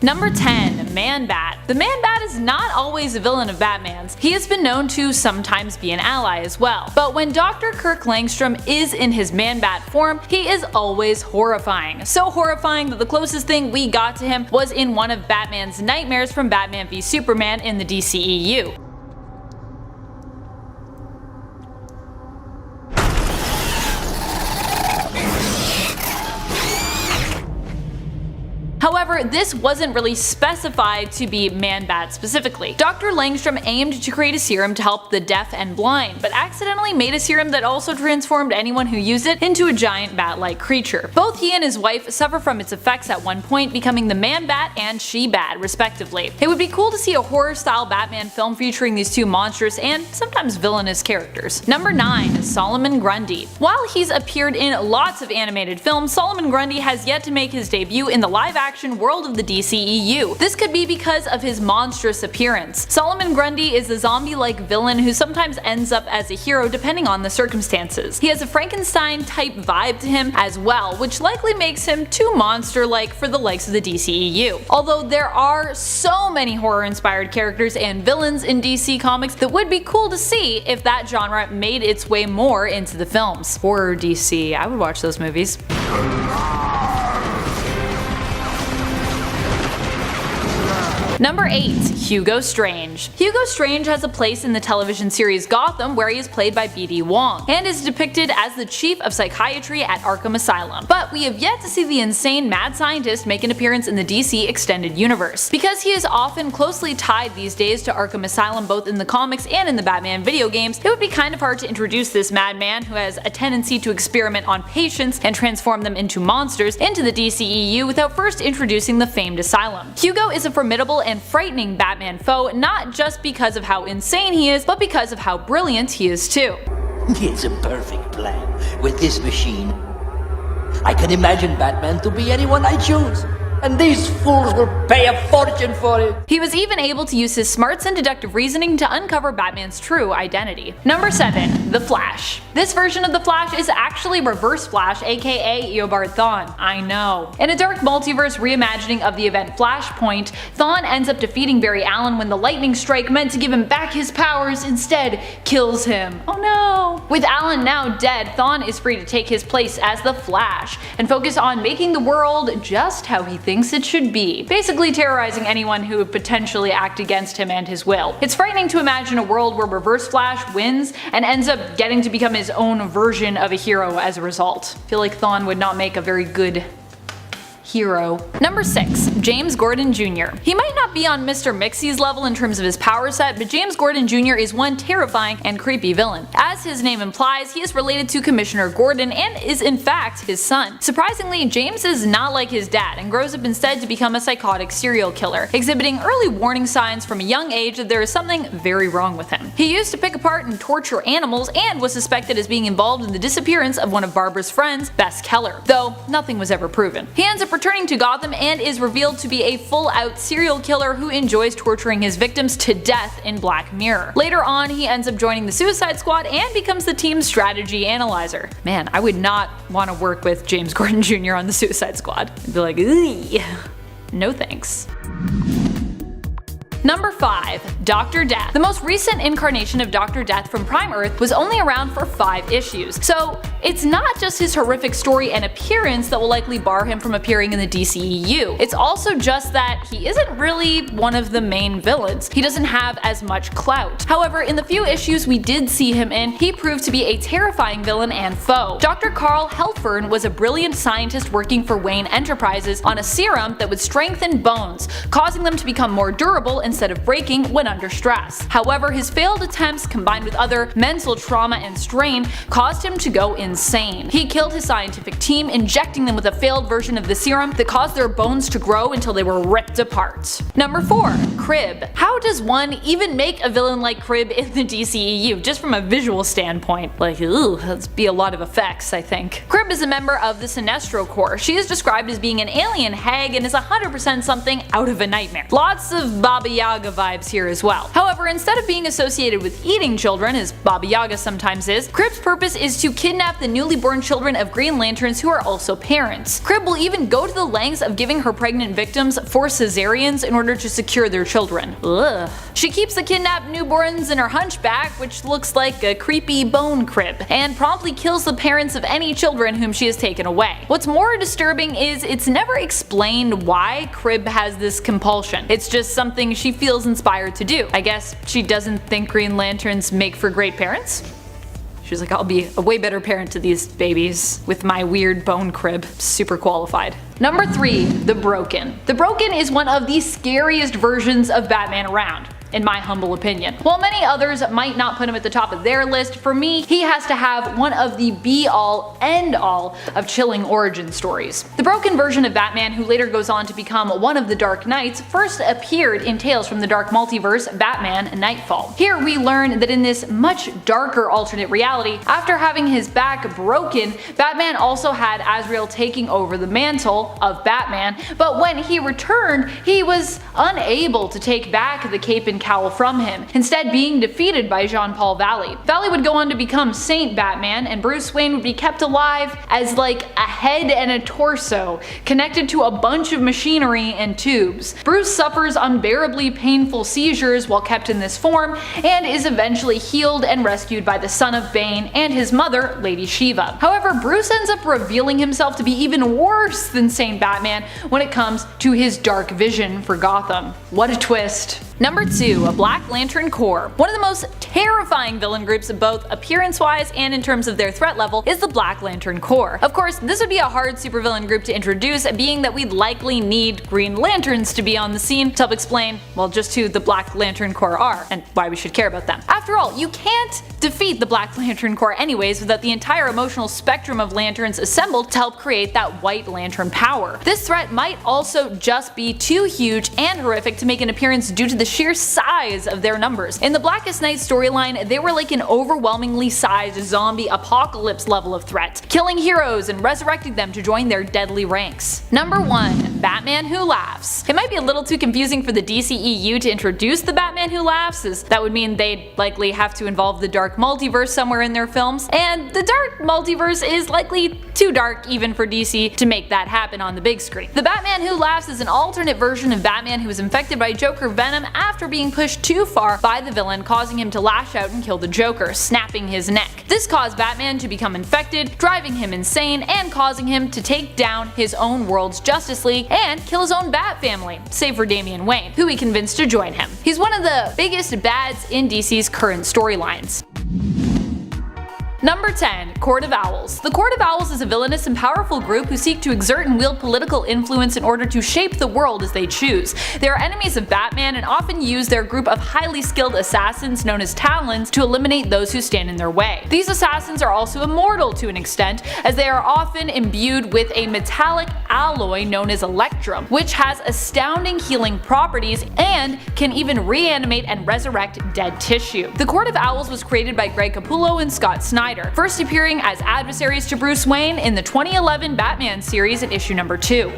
Number 10. Man-Bat. The Man-Bat is not always a villain of Batman's. He has been known to sometimes be an ally as well. But when Dr. Kirk Langstrom is in his Man-Bat form, he is always horrifying. So horrifying that the closest thing we got to him was in one of Batman's nightmares from Batman v Superman in the DCEU. However, this wasn't really specified to be Man-Bat specifically. Dr. Langstrom aimed to create a serum to help the deaf and blind, but accidentally made a serum that also transformed anyone who used it into a giant bat-like creature. Both he and his wife suffer from its effects at one point, becoming the Man-Bat and She-Bat respectively. It would be cool to see a horror-style Batman film featuring these two monstrous and sometimes villainous characters. Number 9. Solomon Grundy. While he's appeared in lots of animated films, Solomon Grundy has yet to make his debut in the live-action world of the DCEU. This could be because of his monstrous appearance. Solomon Grundy is a zombie-like villain who sometimes ends up as a hero depending on the circumstances. He has a Frankenstein-type vibe to him as well, which likely makes him too monster-like for the likes of the DCEU. Although there are so many horror-inspired characters and villains in DC Comics that would be cool to see if that genre made its way more into the films. Horror DC, I would watch those movies. Number 8. Hugo Strange. Hugo Strange has a place in the television series Gotham, where he is played by B.D. Wong, and is depicted as the chief of psychiatry at Arkham Asylum. But we have yet to see the insane mad scientist make an appearance in the DC Extended Universe. Because he is often closely tied these days to Arkham Asylum both in the comics and in the Batman video games, it would be kind of hard to introduce this madman who has a tendency to experiment on patients and transform them into monsters into the DCEU without first introducing the famed Asylum. Hugo is a formidable and frightening Batman foe, not just because of how insane he is, but because of how brilliant he is too. It's a perfect plan. With this machine, I can imagine Batman to be anyone I choose. And these fools will pay a fortune for it. He was even able to use his smarts and deductive reasoning to uncover Batman's true identity. Number 7. The Flash. This version of the Flash is actually Reverse Flash, aka Eobard Thawne. I know. In a dark multiverse reimagining of the event Flashpoint, Thawne ends up defeating Barry Allen when the lightning strike meant to give him back his powers instead kills him. Oh no. With Allen now dead, Thawne is free to take his place as the Flash and focus on making the world just how he thinks it should be, basically terrorizing anyone who would potentially act against him and his will. It's frightening to imagine a world where Reverse Flash wins and ends up getting to become his own version of a hero as a result. I feel like Thawne would not make a very good hero. Number 6. James Gordon Jr. He might not be on Mr. Mixie's level in terms of his power set, but James Gordon Jr. is one terrifying and creepy villain. As his name implies, he is related to Commissioner Gordon and is in fact his son. Surprisingly, James is not like his dad and grows up instead to become a psychotic serial killer, exhibiting early warning signs from a young age that there is something very wrong with him. He used to pick apart and torture animals and was suspected as being involved in the disappearance of one of Barbara's friends, Bess Keller, though nothing was ever proven. He ends up returning to Gotham and is revealed to be a full-out serial killer who enjoys torturing his victims to death in Black Mirror. Later on, he ends up joining the Suicide Squad and becomes the team's strategy analyzer. Man, I would not want to work with James Gordon Jr. on the Suicide Squad. I'd be like, ugh, no thanks. Number 5. Dr. Death. The most recent incarnation of Dr. Death from Prime Earth was only around for 5 issues, so it's not just his horrific story and appearance that will likely bar him from appearing in the DCEU. It's also just that he isn't really one of the main villains. He doesn't have as much clout. However, in the few issues we did see him in, he proved to be a terrifying villain and foe. Dr. Carl Helfern was a brilliant scientist working for Wayne Enterprises on a serum that would strengthen bones, causing them to become more durable instead of breaking when under stress. However, his failed attempts combined with other mental trauma and strain caused him to go insane. He killed his scientific team, injecting them with a failed version of the serum that caused their bones to grow until they were ripped apart. Number 4. Crib. How does one even make a villain like Crib in the DCEU, just from a visual standpoint? Like, ooh, that'd be a lot of effects, I think. Crib is a member of the Sinestro Corps. She is described as being an alien hag and is 100% something out of a nightmare. Lots of Baba Yaga vibes here as well. However, instead of being associated with eating children, as Baba Yaga sometimes is, Crib's purpose is to kidnap the newly born children of Green Lanterns who are also parents. Crib will even go to the lengths of giving her pregnant victims 4 cesareans in order to secure their children. Ugh. She keeps the kidnapped newborns in her hunchback, which looks like a creepy bone crib, and promptly kills the parents of any children whom she has taken away. What's more disturbing is it's never explained why Crib has this compulsion. It's just something she feels inspired to do. I guess she doesn't think Green Lanterns make for great parents? She's like, I'll be a way better parent to these babies with my weird bone crib. Super qualified. Number 3. The Broken. The Broken is one of the scariest versions of Batman around, in my humble opinion. While many others might not put him at the top of their list, for me, he has to have one of the be-all, end-all of chilling origin stories. The Broken version of Batman, who later goes on to become one of the Dark Knights, first appeared in Tales from the Dark Multiverse, Batman Nightfall. Here we learn that in this much darker alternate reality, after having his back broken, Batman also had Azrael taking over the mantle of Batman, but when he returned, he was unable to take back the cape and cowl from him, instead being defeated by Jean-Paul Valley. Valley would go on to become Saint Batman, and Bruce Wayne would be kept alive as like a head and a torso, connected to a bunch of machinery and tubes. Bruce suffers unbearably painful seizures while kept in this form, and is eventually healed and rescued by the son of Bane and his mother, Lady Shiva. However, Bruce ends up revealing himself to be even worse than Saint Batman when it comes to his dark vision for Gotham. What a twist. Number 2. A Black Lantern Corps. One of the most terrifying villain groups, both appearance-wise and in terms of their threat level, is the Black Lantern Corps. Of course, this would be a hard supervillain group to introduce, being that we'd likely need Green Lanterns to be on the scene to help explain, well, just who the Black Lantern Corps are, and why we should care about them. After all, you can't defeat the Black Lantern Corps anyways without the entire emotional spectrum of lanterns assembled to help create that White Lantern power. This threat might also just be too huge and horrific to make an appearance due to the sheer size of their numbers. In the Blackest Night storyline, they were like an overwhelmingly sized zombie apocalypse level of threat, killing heroes and resurrecting them to join their deadly ranks. Number 1. Batman Who Laughs. It might be a little too confusing for the DCEU to introduce the Batman Who Laughs, as that would mean they'd likely have to involve the Dark Multiverse somewhere in their films, and the Dark Multiverse is likely too dark even for DC to make that happen on the big screen. The Batman Who Laughs is an alternate version of Batman who was infected by Joker venom after being pushed too far by the villain, causing him to lash out and kill the Joker, snapping his neck. This caused Batman to become infected, driving him insane, and causing him to take down his own world's Justice League and kill his own Bat family, save for Damian Wayne, who he convinced to join him. He's one of the biggest bads in DC's current storylines. Number 10. Court of Owls. The Court of Owls is a villainous and powerful group who seek to exert and wield political influence in order to shape the world as they choose. They are enemies of Batman and often use their group of highly skilled assassins known as Talons to eliminate those who stand in their way. These assassins are also immortal to an extent, as they are often imbued with a metallic alloy known as Electrum, which has astounding healing properties and can even reanimate and resurrect dead tissue. The Court of Owls was created by Greg Capullo and Scott Snyder, first appearing as adversaries to Bruce Wayne in the 2011 Batman series in issue number 2.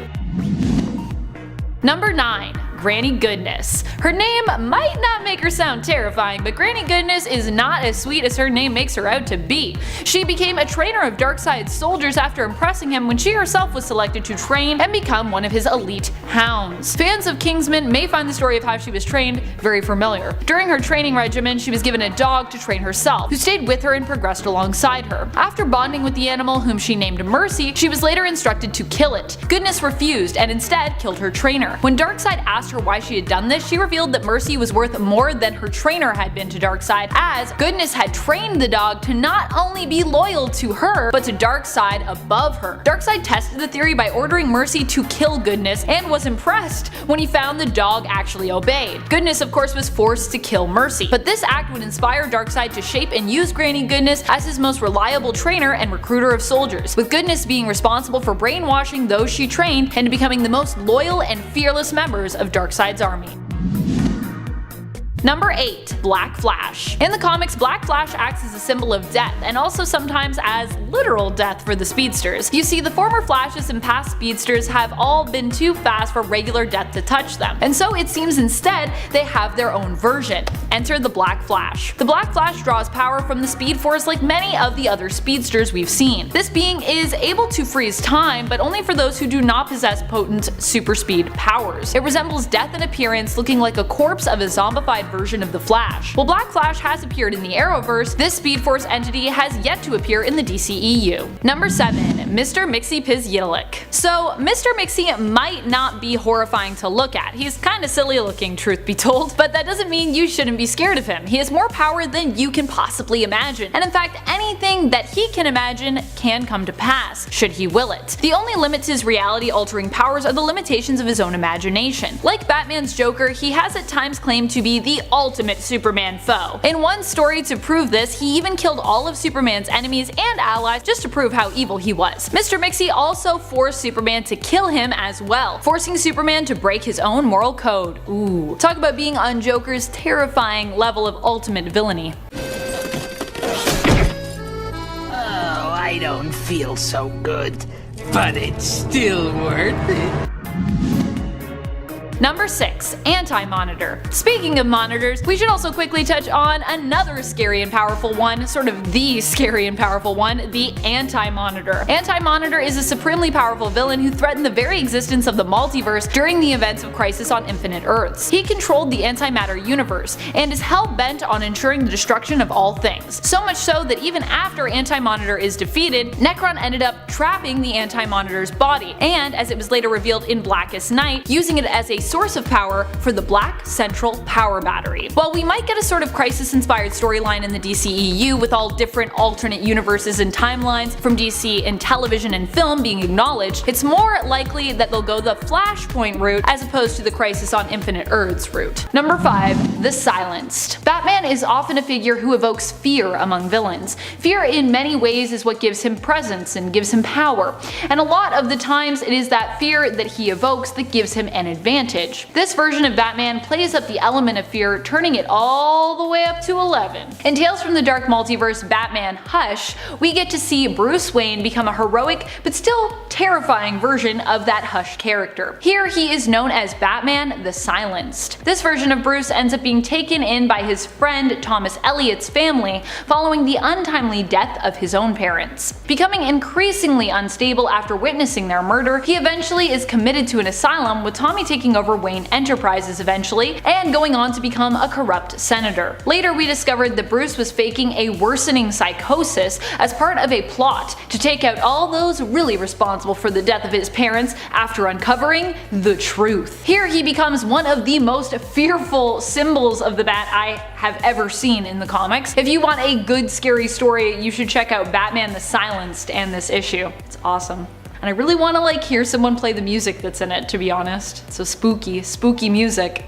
Number 9. Granny Goodness. Her name might not make her sound terrifying, but Granny Goodness is not as sweet as her name makes her out to be. She became a trainer of Darkseid's soldiers after impressing him when she herself was selected to train and become one of his elite hounds. Fans of Kingsman may find the story of how she was trained very familiar. During her training regimen, she was given a dog to train herself, who stayed with her and progressed alongside her. After bonding with the animal, whom she named Mercy, she was later instructed to kill it. Goodness refused and instead killed her trainer. When Darkseid asked her why she had done this, she revealed that Mercy was worth more than her trainer had been to Darkseid, as Goodness had trained the dog to not only be loyal to her, but to Darkseid above her. Darkseid tested the theory by ordering Mercy to kill Goodness and was impressed when he found the dog actually obeyed. Goodness, of course, was forced to kill Mercy, but this act would inspire Darkseid to shape and use Granny Goodness as his most reliable trainer and recruiter of soldiers, with Goodness being responsible for brainwashing those she trained and becoming the most loyal and fearless members of Darkseid's army. Number 8. Black Flash. In the comics, Black Flash acts as a symbol of death, and also sometimes as literal death for the speedsters. You see, the former Flashes and past speedsters have all been too fast for regular death to touch them, and so it seems instead they have their own version. Enter the Black Flash. The Black Flash draws power from the Speed Force like many of the other speedsters we've seen. This being is able to freeze time, but only for those who do not possess potent super speed powers. It resembles death in appearance, looking like a corpse of a zombified version of the Flash. While Black Flash has appeared in the Arrowverse, this Speed Force entity has yet to appear in the DCEU. Number 7. Mr. Mixie Pizziatlik. So Mr. Mixie might not be horrifying to look at. He's kinda silly looking, truth be told, but that doesn't mean you shouldn't be scared of him. He has more power than you can possibly imagine, and in fact anything that he can imagine can come to pass, should he will it. The only limit to his reality altering powers are the limitations of his own imagination. Like Batman's Joker, he has at times claimed to be the ultimate Superman foe. In one story to prove this, he even killed all of Superman's enemies and allies just to prove how evil he was. Mr. Mixie also forced Superman to kill him as well, forcing Superman to break his own moral code. Ooh. Talk about being on Joker's terrifying level of ultimate villainy. Oh, I don't feel so good, but it's still worth it. Number 6. Anti-Monitor. Speaking of monitors, we should also quickly touch on another scary and powerful one, sort of the scary and powerful one, the Anti-Monitor. Anti-Monitor is a supremely powerful villain who threatened the very existence of the multiverse during the events of Crisis on Infinite Earths. He controlled the antimatter universe, and is hell-bent on ensuring the destruction of all things. So much so that even after Anti-Monitor is defeated, Nekron ended up trapping the Anti-Monitor's body, and as it was later revealed in Blackest Night, using it as a source of power for the Black Central Power Battery. While we might get a sort of Crisis-inspired storyline in the DCEU with all different alternate universes and timelines from DC in television and film being acknowledged, it's more likely that they'll go the Flashpoint route as opposed to the Crisis on Infinite Earths route. Number 5. The Silenced. Batman is often a figure who evokes fear among villains. Fear in many ways is what gives him presence and gives him power, and a lot of the times it is that fear that he evokes that gives him an advantage. This version of Batman plays up the element of fear, turning it all the way up to 11. In Tales from the Dark Multiverse Batman Hush, we get to see Bruce Wayne become a heroic but still terrifying version of that Hush character. Here he is known as Batman the Silenced. This version of Bruce ends up being taken in by his friend Thomas Elliot's family following the untimely death of his own parents. Becoming increasingly unstable after witnessing their murder, he eventually is committed to an asylum, with Tommy taking over Wayne Enterprises eventually, and going on to become a corrupt senator. Later we discovered that Bruce was faking a worsening psychosis as part of a plot to take out all those really responsible for the death of his parents after uncovering the truth. Here he becomes one of the most fearful symbols of the Bat I have ever seen in the comics. If you want a good scary story, you should check out Batman the Silenced and this issue. It's awesome. And I really want to hear someone play the music that's in it, to be honest. It's so spooky music.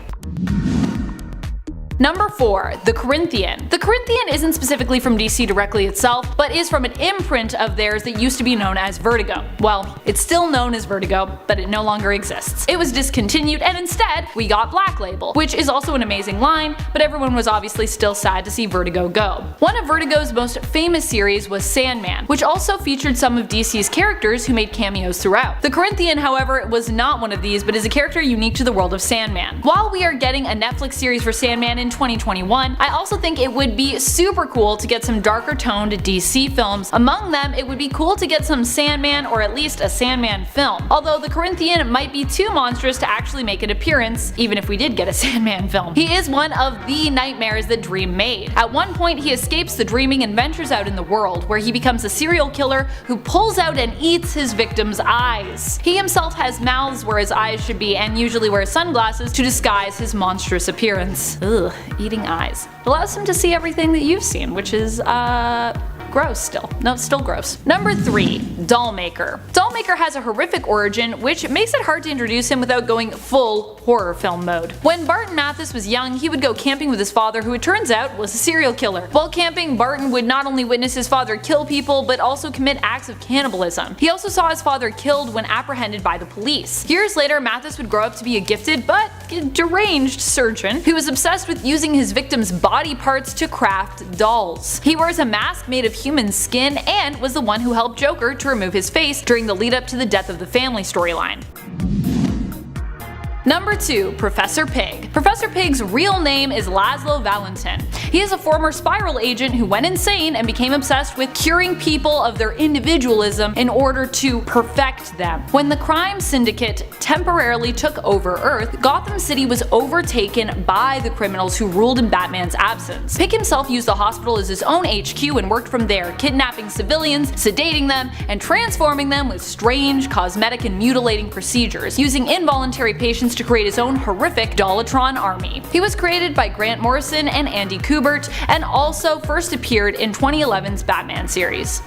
Number 4. The Corinthian. The Corinthian isn't specifically from DC directly itself, but is from an imprint of theirs that used to be known as Vertigo. Well, it's still known as Vertigo, but it no longer exists. It was discontinued, and instead we got Black Label, which is also an amazing line, but everyone was obviously still sad to see Vertigo go. One of Vertigo's most famous series was Sandman, which also featured some of DC's characters who made cameos throughout. The Corinthian, however, was not one of these, but is a character unique to the world of Sandman. While we are getting a Netflix series for Sandman in 2021, I also think it would be super cool to get some darker toned DC films. Among them, it would be cool to get some Sandman, or at least a Sandman film. Although the Corinthian might be too monstrous to actually make an appearance, even if we did get a Sandman film. He is one of the nightmares that Dream made. At one point he escapes the dreaming and ventures out in the world, where he becomes a serial killer who pulls out and eats his victims' eyes. He himself has mouths where his eyes should be, and usually wears sunglasses to disguise his monstrous appearance. Ugh, eating eyes. It allows him to see everything that you've seen, which is gross still. No, still gross. Number 3. Dollmaker. Dollmaker has a horrific origin, which makes it hard to introduce him without going full horror film mode. When Barton Mathis was young, he would go camping with his father, who it turns out was a serial killer. While camping, Barton would not only witness his father kill people, but also commit acts of cannibalism. He also saw his father killed when apprehended by the police. Years later, Mathis would grow up to be a gifted but deranged surgeon who was obsessed with using his victims' body parts to craft dolls. He wears a mask made of human skin and was the one who helped Joker to remove his face during the lead up to the death of the family storyline. Number 2. Professor Pig. Professor Pig's real name is Laszlo Valentin. He is a former Spiral agent who went insane and became obsessed with curing people of their individualism in order to perfect them. When the crime syndicate temporarily took over Earth, Gotham City was overtaken by the criminals who ruled in Batman's absence. Pig himself used the hospital as his own HQ and worked from there, kidnapping civilians, sedating them, and transforming them with strange, cosmetic, and mutilating procedures, using involuntary patients to create his own horrific Dollatron army. He was created by Grant Morrison and Andy Kubert, and also first appeared in 2011's Batman series.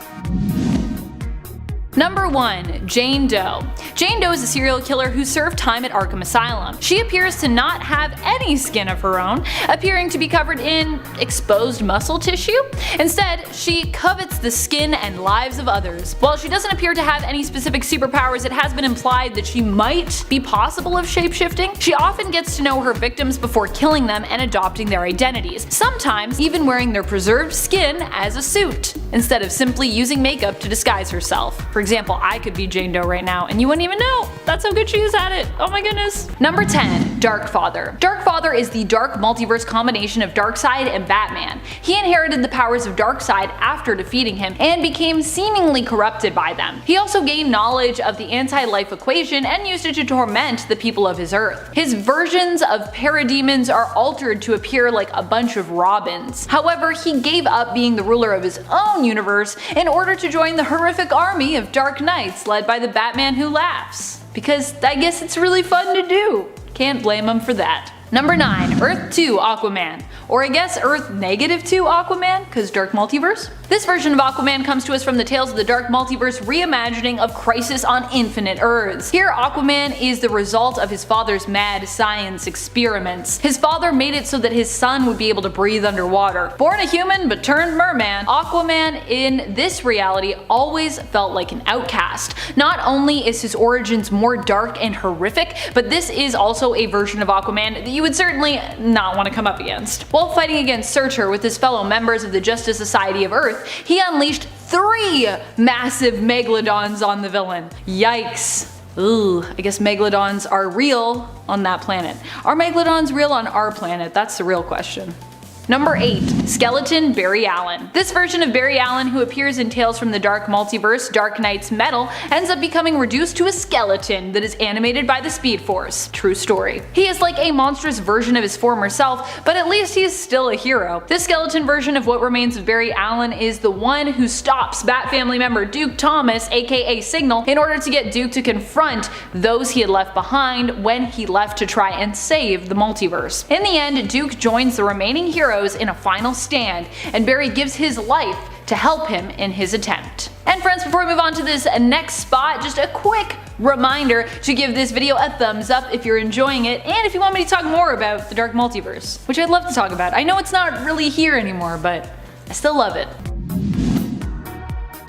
Number 1. Jane Doe. Jane Doe is a serial killer who served time at Arkham Asylum. She appears to not have any skin of her own, appearing to be covered in exposed muscle tissue. Instead, she covets the skin and lives of others. While she doesn't appear to have any specific superpowers, it has been implied that she might be possible of shapeshifting. She often gets to know her victims before killing them and adopting their identities, sometimes even wearing their preserved skin as a suit, instead of simply using makeup to disguise herself. For example, I could be Jane Doe right now and you wouldn't even know. That's how good she is at it. Oh my goodness. Number 10. Darkfather. Darkfather is the dark multiverse combination of Darkseid and Batman. He inherited the powers of Darkseid after defeating him and became seemingly corrupted by them. He also gained knowledge of the anti-life equation and used it to torment the people of his Earth. His versions of parademons are altered to appear like a bunch of Robins. However, he gave up being the ruler of his own universe in order to join the horrific army of Dark Knights led by the Batman Who Laughs. Because I guess it's really fun to do. Can't blame him for that. Number 9. Earth 2 Aquaman. Or I guess Earth -2 Aquaman, cause Dark Multiverse? This version of Aquaman comes to us from the Tales of the Dark Multiverse reimagining of Crisis on Infinite Earths. Here, Aquaman is the result of his father's mad science experiments. His father made it so that his son would be able to breathe underwater. Born a human but turned merman, Aquaman in this reality always felt like an outcast. Not only is his origins more dark and horrific, but this is also a version of Aquaman that you would certainly not want to come up against. While fighting against Surtur with his fellow members of the Justice Society of Earth, he unleashed 3 massive megalodons on the villain. Yikes. Ooh, I guess megalodons are real on that planet. Are megalodons real on our planet? That's the real question. Number 8. Skeleton Barry Allen. This version of Barry Allen, who appears in Tales from the Dark Multiverse, Dark Knight's Metal, ends up becoming reduced to a skeleton that is animated by the Speed Force. True story. He is like a monstrous version of his former self, but at least he is still a hero. This skeleton version of what remains of Barry Allen is the one who stops Bat family member Duke Thomas, aka Signal, in order to get Duke to confront those he had left behind when he left to try and save the multiverse. In the end, Duke joins the remaining heroes in a final stand, and Barry gives his life to help him in his attempt. And friends, before we move on to this next spot, just a quick reminder to give this video a thumbs up if you're enjoying it, and if you want me to talk more about the Dark Multiverse, which I'd love to talk about. I know it's not really here anymore, but I still love it.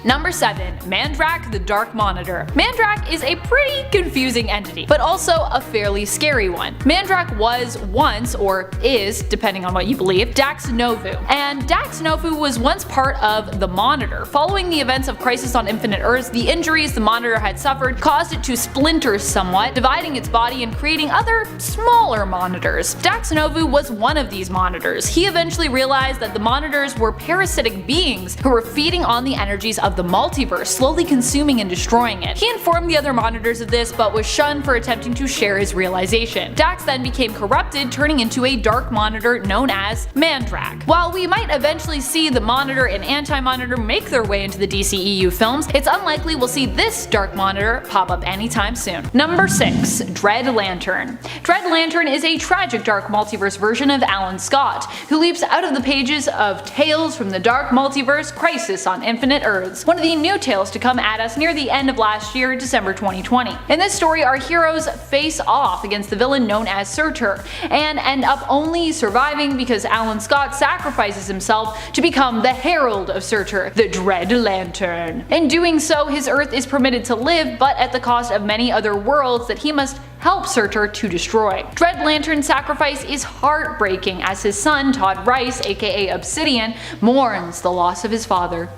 Number 7. Mandrak the Dark Monitor. Mandrak is a pretty confusing entity, but also a fairly scary one. Mandrak was once, or is, depending on what you believe, Dax Novu. And Dax Novu was once part of the Monitor. Following the events of Crisis on Infinite Earths, the injuries the Monitor had suffered caused it to splinter somewhat, dividing its body and creating other, smaller monitors. Dax Novu was one of these monitors. He eventually realized that the monitors were parasitic beings who were feeding on the energies of of the multiverse, slowly consuming and destroying it. He informed the other monitors of this, but was shunned for attempting to share his realization. Dax then became corrupted, turning into a dark monitor known as Mandrake. While we might eventually see the Monitor and Anti-Monitor make their way into the DCEU films, it's unlikely we'll see this Dark Monitor pop up anytime soon. Number 6. Dread Lantern. Dread Lantern is a tragic dark multiverse version of Alan Scott, who leaps out of the pages of Tales from the Dark Multiverse Crisis on Infinite Earths, one of the new tales to come at us near the end of last year, December 2020. In this story, our heroes face off against the villain known as Surtur, and end up only surviving because Alan Scott sacrifices himself to become the Herald of Surtur, the Dread Lantern. In doing so, his Earth is permitted to live, but at the cost of many other worlds that he must help Surtur to destroy. Dread Lantern's sacrifice is heartbreaking as his son, Todd Rice, aka Obsidian, mourns the loss of his father.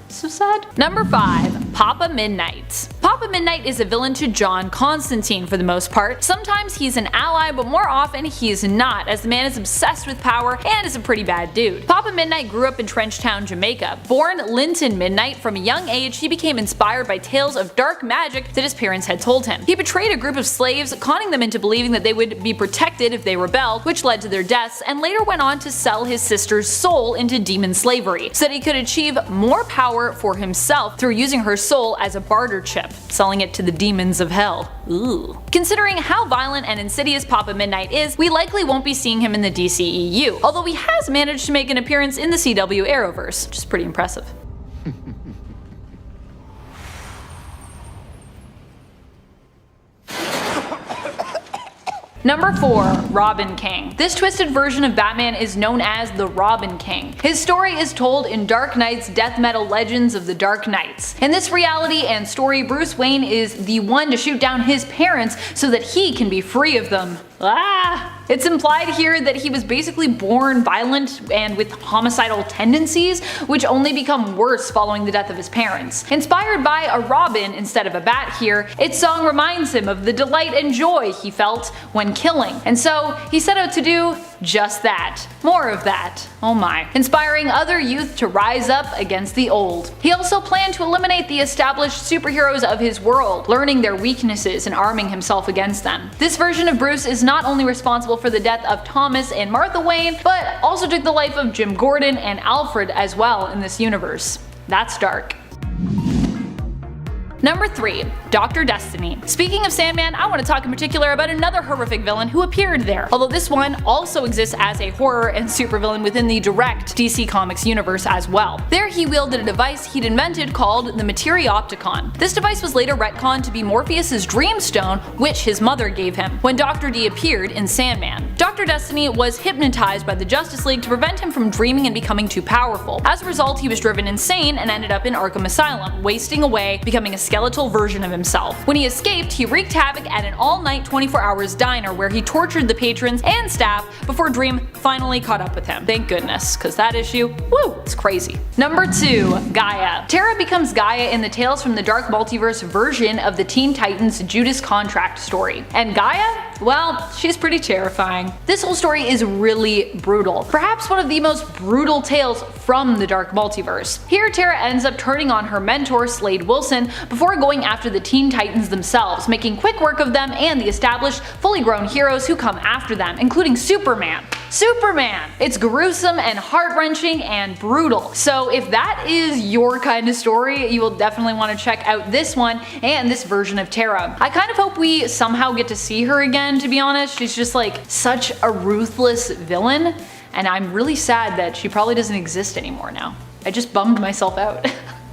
So sad. Number 5. Papa Midnight. Papa Midnight is a villain to John Constantine for the most part. Sometimes he's an ally, but more often he's not, as the man is obsessed with power and is a pretty bad dude. Papa Midnight grew up in Trenchtown, Jamaica. Born Linton Midnight, from a young age he became inspired by tales of dark magic that his parents had told him. He betrayed a group of slaves, conning them into believing that they would be protected if they rebelled, which led to their deaths, and later went on to sell his sister's soul into demon slavery, so that he could achieve more power for himself through using her soul as a barter chip, selling it to the demons of hell. Ooh. Considering how violent and insidious Papa Midnight is, we likely won't be seeing him in the DCEU, although he has managed to make an appearance in the CW Arrowverse, which is pretty impressive. Number 4. Robin King. This twisted version of Batman is known as the Robin King. His story is told in Dark Knight's death metal Legends of the Dark Knights. In this reality and story, Bruce Wayne is the one to shoot down his parents so that he can be free of them. It's implied here that he was basically born violent and with homicidal tendencies, which only become worse following the death of his parents. Inspired by a robin instead of a bat here, its song reminds him of the delight and joy he felt when killing, and so he set out to do just that. More of that. Oh my. Inspiring other youth to rise up against the old. He also planned to eliminate the established superheroes of his world, learning their weaknesses and arming himself against them. This version of Bruce is not only responsible for the death of Thomas and Martha Wayne, but also took the life of Jim Gordon and Alfred as well in this universe. That's dark. Number 3. Dr. Destiny. Speaking of Sandman, I want to talk in particular about another horrific villain who appeared there, although this one also exists as a horror and supervillain within the direct DC Comics universe as well. There he wielded a device he'd invented called the Materiopticon. This device was later retconned to be Morpheus's Dreamstone, which his mother gave him, when Dr. D appeared in Sandman. Dr. Destiny was hypnotized by the Justice League to prevent him from dreaming and becoming too powerful. As a result, he was driven insane and ended up in Arkham Asylum, wasting away, becoming a skeletal version of himself. When he escaped, he wreaked havoc at an all-night 24 hours diner where he tortured the patrons and staff before Dream finally caught up with him. Thank goodness, cause that issue, woo, it's crazy. Number 2. Gaia. Terra becomes Gaia in the Tales from the Dark Multiverse version of the Teen Titans Judas Contract story. And Gaia? Well, she's pretty terrifying. This whole story is really brutal. Perhaps one of the most brutal tales from the Dark Multiverse. Here, Terra ends up turning on her mentor, Slade Wilson, before going after the Teen Titans themselves, making quick work of them and the established, fully grown heroes who come after them, including Superman. Superman! It's gruesome and heart-wrenching and brutal. So if that is your kind of story, you will definitely want to check out this one and this version of Terra. I kind of hope we somehow get to see her again, to be honest. She's just like such a ruthless villain, and I'm really sad that she probably doesn't exist anymore now. I just bummed myself out.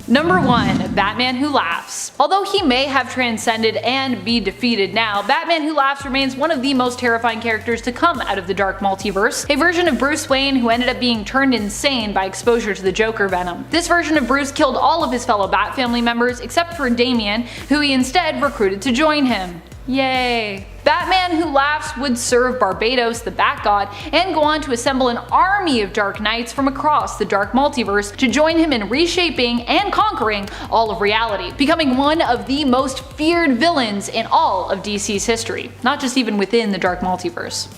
Number 1. Batman Who Laughs. Although he may have transcended and be defeated now, Batman Who Laughs remains one of the most terrifying characters to come out of the Dark Multiverse, a version of Bruce Wayne who ended up being turned insane by exposure to the Joker venom. This version of Bruce killed all of his fellow Bat family members except for Damian, who he instead recruited to join him. Yay. Batman Who Laughs would serve Barbados, the Bat God, and go on to assemble an army of Dark Knights from across the Dark Multiverse to join him in reshaping and conquering all of reality, becoming one of the most feared villains in all of DC's history, not just even within the Dark Multiverse.